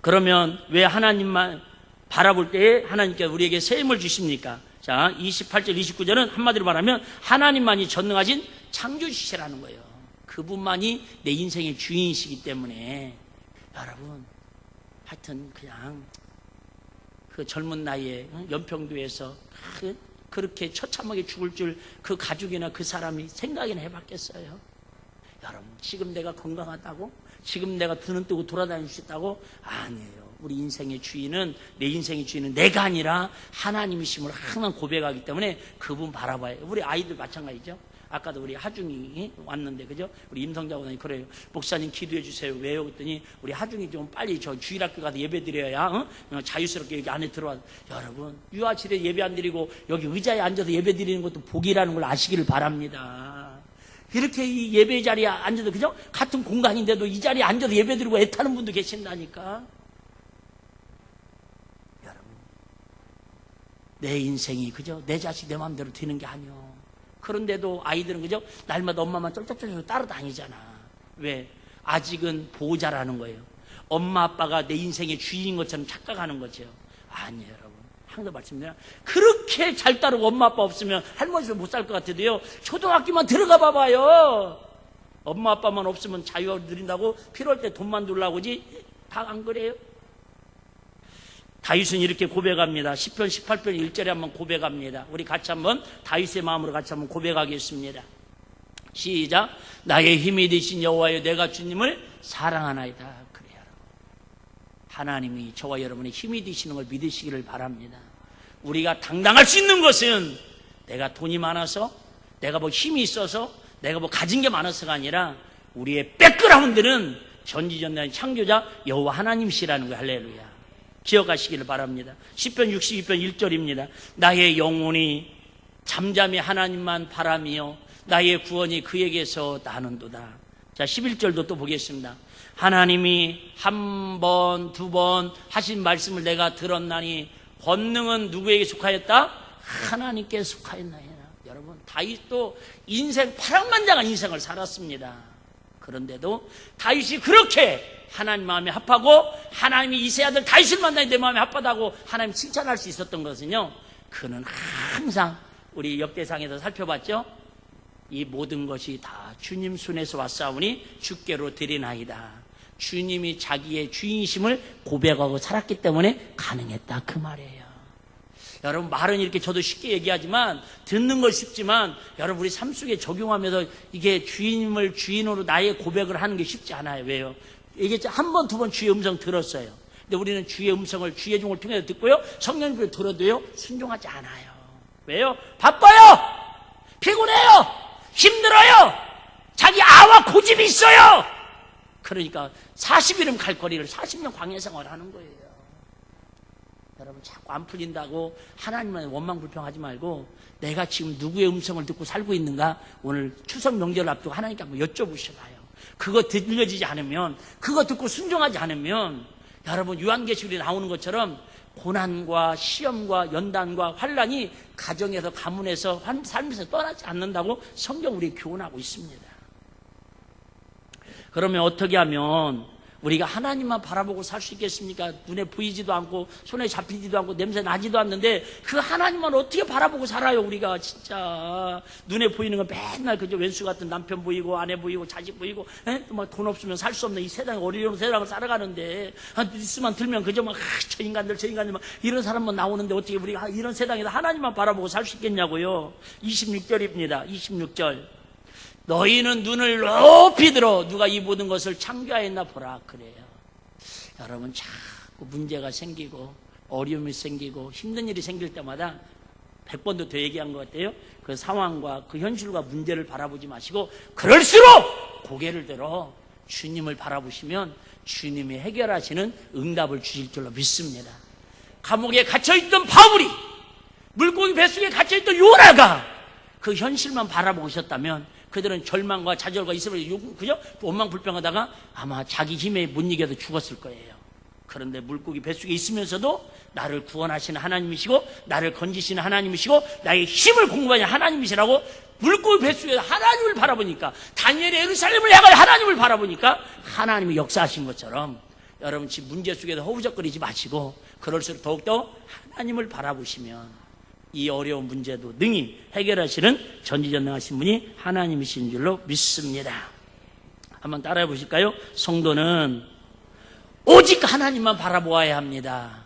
그러면 왜 하나님만 바라볼 때에 하나님께서 우리에게 새 힘을 주십니까? 자, 28절 29절은 한마디로 말하면 하나님만이 전능하신 창조주시라는 거예요. 그분만이 내 인생의 주인이시기 때문에 여러분, 하여튼 그냥 그 젊은 나이에 연평도에서 그렇게 처참하게 죽을 줄 그 가족이나 그 사람이 생각이나 해봤겠어요? 여러분, 지금 내가 건강하다고? 지금 내가 눈 뜨고 돌아다닐 수 있다고? 아니에요. 우리 인생의 주인은, 내 인생의 주인은 내가 아니라 하나님이심을 항상 고백하기 때문에 그분 바라봐요. 우리 아이들 마찬가지죠. 아까도 우리 하중이 왔는데, 그죠? 우리 임성자고등이 그래요. 목사님 기도해 주세요. 왜요? 그랬더니 우리 하중이 좀 빨리 저 주일학교 가서 예배 드려야 자유스럽게 여기 안에 들어와. 여러분, 유아실에 예배 안 드리고 여기 의자에 앉아서 예배 드리는 것도 복이라는 걸 아시기를 바랍니다. 이렇게 이 예배 자리에 앉아서, 그죠? 같은 공간인데도 이 자리에 앉아서 예배 드리고 애타는 분도 계신다니까. 여러분, 내 인생이, 그죠? 내 자식 내 마음대로 되는 게 아니요. 그런데도 아이들은, 그죠? 날마다 엄마만 쫄쫄쫄 따라다니잖아. 왜? 아직은 보호자라는 거예요. 엄마 아빠가 내 인생의 주인인 것처럼 착각하는 거죠. 아니에요, 여러분. 항상 말씀드려요. 그렇게 잘 따르고 엄마 아빠 없으면 할머니도 못 살 것 같아도요, 초등학교만 들어가 봐봐요. 엄마 아빠만 없으면 자유를 누린다고 필요할 때 돈만 들라고 오지? 다 안 그래요? 다윗은 이렇게 고백합니다. 시편 18편 1절에 한번 고백합니다. 우리 같이 한번 다윗의 마음으로 같이 한번 고백하겠습니다. 시작. 나의 힘이 되신 여호와여, 내가 주님을 사랑하나이다. 그래요. 하나님이 저와 여러분의 힘이 되시는 걸 믿으시기를 바랍니다. 우리가 당당할 수 있는 것은 내가 돈이 많아서, 내가 뭐 힘이 있어서, 내가 뭐 가진 게 많아서가 아니라 우리의 백그라운드는 전지전능한 창조자 여호와 하나님이시라는 거예요. 할렐루야. 기억하시기를 바랍니다. 시편 62편 1절입니다. 나의 영혼이 잠잠히 하나님만 바라며 나의 구원이 그에게서 나는도다. 자, 11절도 또 보겠습니다. 하나님이 한 번, 두 번 하신 말씀을 내가 들었나니 권능은 누구에게 속하였다? 하나님께 속하였나이다. 여러분, 다윗도 인생 파란만장한 인생을 살았습니다. 그런데도 다윗이 그렇게 하나님 마음에 합하고 하나님이 이세 아들 다윗을 만나니 내 마음에 합하다고 하나님 칭찬할 수 있었던 것은요, 그는 항상 우리 역대상에서 살펴봤죠. 이 모든 것이 다 주님 손에서 왔사오니 주께로 드리나이다. 주님이 자기의 주인심을 고백하고 살았기 때문에 가능했다, 그 말이에요. 여러분, 말은 이렇게 저도 쉽게 얘기하지만 듣는 건 쉽지만 여러분, 우리 삶 속에 적용하면서 이게 주님을 주인으로 나의 고백을 하는 게 쉽지 않아요. 왜요? 이게 한 번, 두 번 주의 음성 들었어요. 근데 우리는 주의 음성을 주의 종을 통해서 듣고요, 성령님을 들어도요 순종하지 않아요. 왜요? 바빠요, 피곤해요, 힘들어요, 자기 아와 고집이 있어요. 그러니까 40일은 갈 거리를 40년 광야 생활을 하는 거예요. 여러분, 자꾸 안 풀린다고 하나님만 원망불평하지 말고 내가 지금 누구의 음성을 듣고 살고 있는가, 오늘 추석 명절을 앞두고 하나님께 한번 여쭤보셔봐요. 그거 들려지지 않으면, 그거 듣고 순종하지 않으면 여러분, 요한계시록에 나오는 것처럼 고난과 시험과 연단과 환난이 가정에서, 가문에서, 삶에서 떠나지 않는다고 성경 우리 교훈하고 있습니다. 그러면 어떻게 하면 우리가 하나님만 바라보고 살 수 있겠습니까? 눈에 보이지도 않고 손에 잡히지도 않고 냄새 나지도 않는데 그 하나님만 어떻게 바라보고 살아요? 우리가 진짜 눈에 보이는 건 맨날 그저 왼수 같은 남편 보이고 아내 보이고 자식 보이고, 뭐 돈 없으면 살 수 없는 이 세상, 어려운 세상을 살아가는데 뉴스만 들면 그저 막 저 인간들 막 이런 사람만 나오는데 어떻게 우리가 이런 세상에서 하나님만 바라보고 살 수 있겠냐고요. 26절입니다. 26절. 너희는 눈을 높이 들어 누가 이 모든 것을 창조하였나 보라. 그래요. 여러분, 자꾸 문제가 생기고 어려움이 생기고 힘든 일이 생길 때마다 100번도 더 얘기한 것 같아요. 그 상황과 그 현실과 문제를 바라보지 마시고 그럴수록 고개를 들어 주님을 바라보시면 주님이 해결하시는 응답을 주실 줄로 믿습니다. 감옥에 갇혀있던 바울이, 물고기 뱃속에 갇혀있던 요나가 그 현실만 바라보고 있었다면 그들은 절망과 좌절과 있으면서 그죠? 원망불평하다가 아마 자기 힘에 못 이겨도 죽었을 거예요. 그런데 물고기 뱃속에 있으면서도 나를 구원하시는 하나님이시고 나를 건지시는 하나님이시고 나의 힘을 공급하시는 하나님이시라고 물고기 뱃속에서 하나님을 바라보니까, 다니엘이 예루살렘을 향하여 하나님을 바라보니까 하나님이 역사하신 것처럼 여러분 지금 문제 속에서 허우적거리지 마시고 그럴수록 더욱더 하나님을 바라보시면 이 어려운 문제도 능히 해결하시는 전지전능하신 분이 하나님이신 줄로 믿습니다. 한번 따라해 보실까요? 성도는 오직 하나님만 바라보아야 합니다.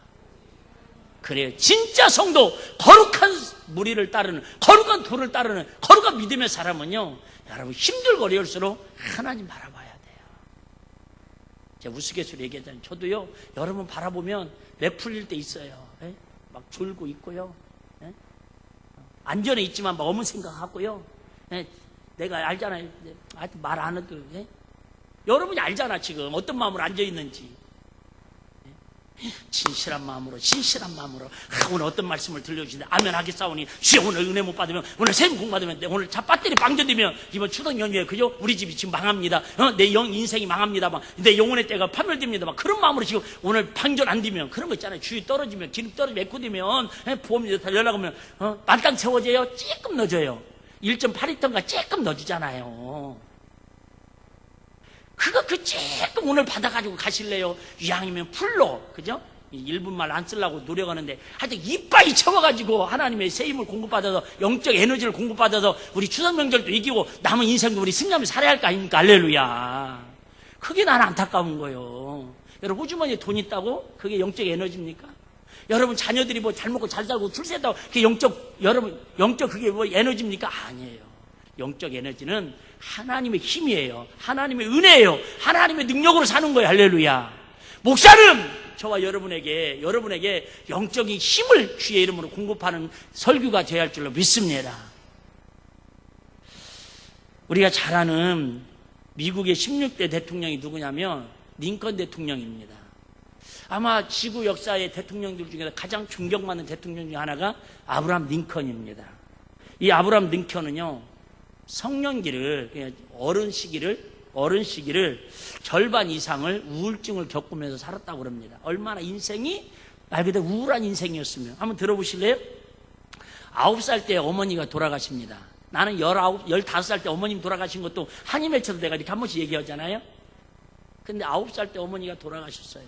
그래요. 진짜 성도, 거룩한 무리를 따르는, 거룩한 도를 따르는 거룩한 믿음의 사람은요, 여러분 힘들고 어려울수록 하나님 바라봐야 돼요. 제가 우스갯소리 얘기했잖아요. 저도요, 여러분 바라보면 매 풀릴 때 있어요. 예? 막 졸고 있고요. 예? 안전에 있지만 막 어문 생각하고요. 예? 내가 알잖아요. 하여튼 말 안 해도. 예? 여러분이 알잖아, 지금 어떤 마음으로 앉아있는지. 진실한 마음으로 오늘 어떤 말씀을 들려주시는데 아멘 하겠사오니 주여 오늘 은혜 못 받으면, 오늘 세금 공 받으면, 오늘 자 배터리 방전되면 이번 추석 연휴에 그죠? 우리 집이 지금 망합니다. 내 인생이 망합니다. 막 내 영혼의 때가 파멸됩니다. 막 그런 마음으로 지금 오늘 방전 안 되면 그런 거 있잖아요. 주위 떨어지면, 기름 떨어지면, 에코되면, 보험 연락 오면 만땅 채워져요. 조금 넣어줘요. 1.8리터인가 조금 넣어주잖아요. 그거 조금 오늘 받아가지고 가실래요? 이왕이면 풀로, 그죠? 1분만 안 쓰려고 노력하는데 하여튼 이빨이 채워가지고 하나님의 새 힘을 공급받아서 영적 에너지를 공급받아서 우리 추석 명절도 이기고 남은 인생도 우리 승리하면서 살아야 할 거 아닙니까? 할렐루야. 그게 나는 안타까운 거예요. 여러분 호주머니에 돈 있다고 그게 영적 에너지입니까? 여러분 자녀들이 뭐 잘 먹고 잘 살고 출세했다고 그게 여러분 영적 그게 뭐 에너지입니까? 아니에요. 영적 에너지는 하나님의 힘이에요. 하나님의 은혜예요. 하나님의 능력으로 사는 거예요. 할렐루야. 목사는 저와 여러분에게 영적인 힘을 주의 이름으로 공급하는 설교가 되어야 할 줄로 믿습니다. 우리가 잘 아는 미국의 16대 대통령이 누구냐면 링컨 대통령입니다. 아마 지구 역사의 대통령들 중에서 가장 존경받는 대통령 중 하나가 아브라함 링컨입니다. 이 아브라함 링컨은요, 성년기를, 어른 시기를 절반 이상을 우울증을 겪으면서 살았다고 합니다. 얼마나 인생이 말 그대로 우울한 인생이었으면. 한번 들어보실래요? 9살 때 어머니가 돌아가십니다. 나는 15살 때 어머님 돌아가신 것도 한임회처럼 내가 이렇게 한 번씩 얘기하잖아요. 근데 9살 때 어머니가 돌아가셨어요.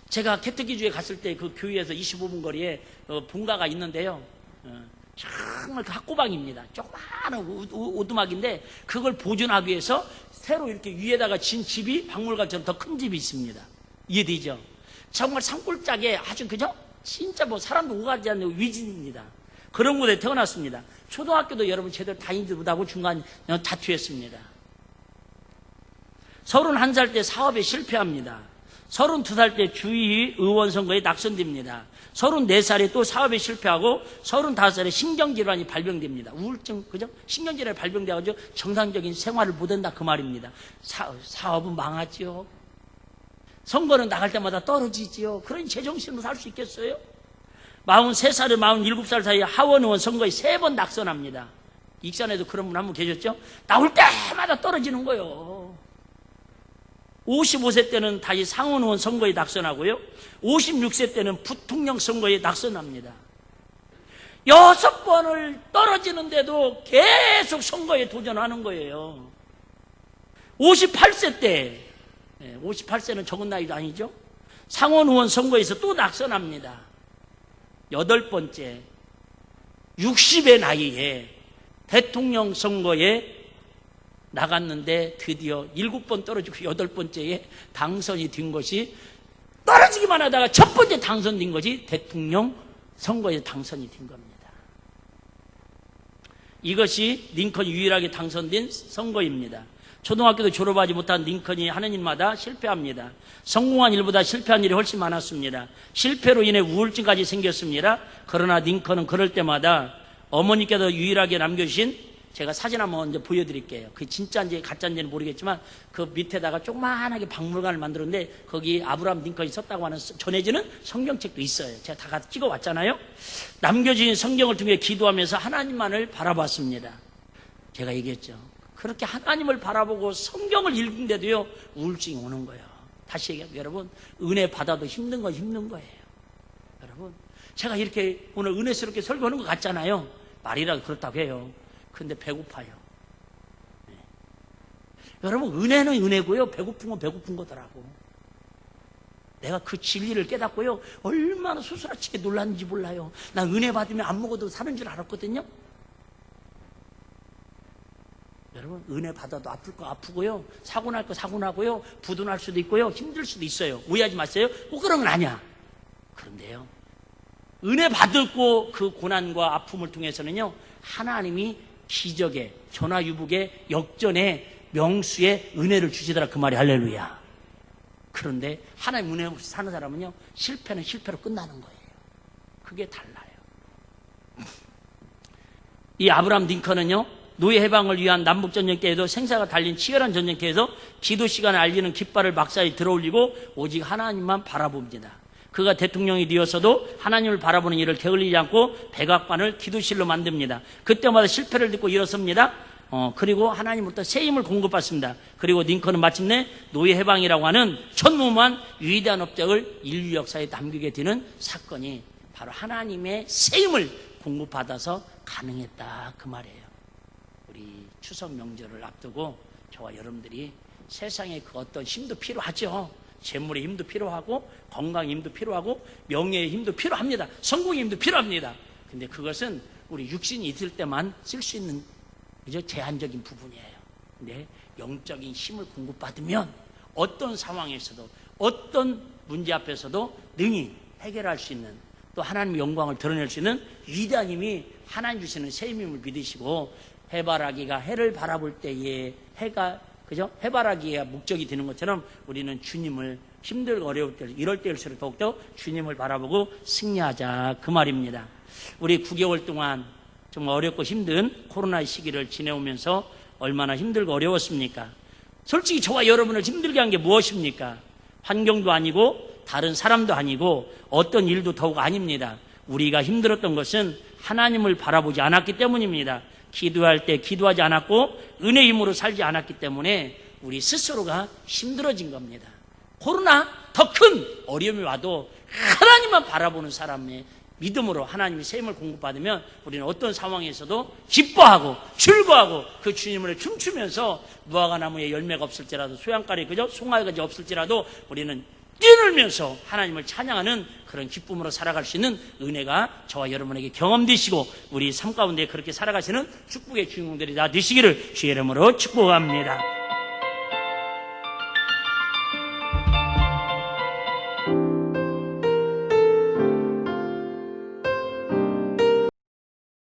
제가 캐터기주에 갔을 때 그 교회에서 25분 거리에 본가가 있는데요. 정말 그 학고방입니다. 조그마한 오두막인데 그걸 보존하기 위해서 새로 이렇게 위에다가 진 집이 박물관처럼 더 큰 집이 있습니다. 이해되죠? 정말 산골짜기에 아주 그죠? 진짜 뭐 사람도 오가지 않는 위진입니다. 그런 곳에 태어났습니다. 초등학교도 여러분 제대로 다니지 못하고 중간 자퇴했습니다. 31살 때 사업에 실패합니다. 32살 때 주의 의원 선거에 낙선됩니다. 34살에 또 사업에 실패하고 35살에 신경질환이 발병됩니다. 우울증, 그죠? 신경질환이 발병돼가지고 정상적인 생활을 못한다 그 말입니다. 사업은 망하지요. 선거는 나갈 때마다 떨어지지요. 그런 제정신으로 살 수 있겠어요? 43살에 47살 사이에 하원 의원 선거에 3번 낙선합니다. 익산에도 그런 분 한 분 계셨죠? 나올 때마다 떨어지는 거예요. 55세 때는 다시 상원 의원 선거에 낙선하고요. 56세 때는 부통령 선거에 낙선합니다. 6번을 떨어지는데도 계속 선거에 도전하는 거예요. 58세 때, 58세는 적은 나이도 아니죠. 상원 의원 선거에서 또 낙선합니다. 8번째, 60의 나이에 대통령 선거에 나갔는데 드디어 7번 떨어지고 8번째에 당선이 된 것이, 떨어지기만 하다가 첫 번째 당선된 것이 대통령 선거에 당선이 된 겁니다. 이것이 링컨이 유일하게 당선된 선거입니다. 초등학교도 졸업하지 못한 링컨이 하는 일마다 실패합니다. 성공한 일보다 실패한 일이 훨씬 많았습니다. 실패로 인해 우울증까지 생겼습니다. 그러나 링컨은 그럴 때마다 어머니께서 유일하게 남겨주신 제가 사진 한번 이제 보여드릴게요. 그게 진짜인지 가짜인지는 모르겠지만 그 밑에다가 조그만하게 박물관을 만들었는데 거기 아브라함 링컨이 썼다고 하는 전해지는 성경책도 있어요. 제가 다 같이 찍어왔잖아요. 남겨진 성경을 통해 기도하면서 하나님만을 바라봤습니다. 제가 얘기했죠. 그렇게 하나님을 바라보고 성경을 읽는데도요 우울증이 오는 거예요. 다시 얘기하면 여러분, 은혜 받아도 힘든 건 힘든 거예요. 여러분, 제가 이렇게 오늘 은혜스럽게 설교하는 것 같잖아요. 말이라도 그렇다고 해요. 근데 배고파요. 네. 여러분, 은혜는 은혜고요, 배고픈 건 배고픈 거더라고. 내가 그 진리를 깨닫고요, 얼마나 소스라치게 놀랐는지 몰라요. 나 은혜 받으면 안 먹어도 사는 줄 알았거든요. 여러분, 은혜 받아도 아플 거 아프고요, 사고 날 거 사고 나고요, 부도날 수도 있고요, 힘들 수도 있어요. 오해하지 마세요. 꼭 그런 건 아니야. 그런데요, 은혜 받고 그 고난과 아픔을 통해서는요, 하나님이 기적의, 전화유복의, 역전의, 명수의 은혜를 주시더라. 그 말이 할렐루야. 그런데 하나님 은혜 없이 사는 사람은요, 실패는 실패로 끝나는 거예요. 그게 달라요. 이 아브라함 링컨은요, 노예 해방을 위한 남북전쟁때에도 생사가 달린 치열한 전쟁터에서 기도 시간을 알리는 깃발을 막사에 들어올리고 오직 하나님만 바라봅니다. 그가 대통령이 되어서도 하나님을 바라보는 일을 게을리지 않고 백악관을 기도실로 만듭니다. 그때마다 실패를 듣고 일어섭니다. 그리고 하나님으로부터 새 힘을 공급받습니다. 그리고 링컨은 마침내 노예 해방이라고 하는 천무만 위대한 업적을 인류 역사에 남기게 되는 사건이 바로 하나님의 새 힘을 공급받아서 가능했다, 그 말이에요. 우리 추석 명절을 앞두고 저와 여러분들이 세상에 그 어떤 힘도 필요하죠. 재물의 힘도 필요하고, 건강의 힘도 필요하고, 명예의 힘도 필요합니다. 성공의 힘도 필요합니다. 근데 그것은 우리 육신이 있을 때만 쓸 수 있는, 그죠? 제한적인 부분이에요. 근데 영적인 힘을 공급받으면 어떤 상황에서도, 어떤 문제 앞에서도 능히 해결할 수 있는, 또 하나님의 영광을 드러낼 수 있는 위대한 힘이 하나님 주시는 새 힘임을 믿으시고, 해바라기가 해를 바라볼 때에 해가, 그죠? 해바라기가 목적이 되는 것처럼 우리는 주님을 힘들고 어려울 때, 이럴 때일수록 더욱더 주님을 바라보고 승리하자, 그 말입니다. 우리 9개월 동안 정말 어렵고 힘든 코로나 시기를 지내오면서 얼마나 힘들고 어려웠습니까? 솔직히 저와 여러분을 힘들게 한 게 무엇입니까? 환경도 아니고 다른 사람도 아니고 어떤 일도 더욱 아닙니다. 우리가 힘들었던 것은 하나님을 바라보지 않았기 때문입니다. 기도할 때 기도하지 않았고 은혜의 힘으로 살지 않았기 때문에 우리 스스로가 힘들어진 겁니다. 코로나 더 큰 어려움이 와도 하나님만 바라보는 사람의 믿음으로 하나님의 새 힘을 공급받으면 우리는 어떤 상황에서도 기뻐하고 즐거워하고 그 주님을 춤추면서 무화과 나무에 열매가 없을지라도, 소양가리, 그죠? 송아지가 없을지라도 우리는 뛰놀면서 하나님을 찬양하는 그런 기쁨으로 살아갈 수 있는 은혜가 저와 여러분에게 경험되시고 우리 삶 가운데 그렇게 살아가시는 축복의 주인공들이 다 되시기를 주의 이름으로 축복합니다.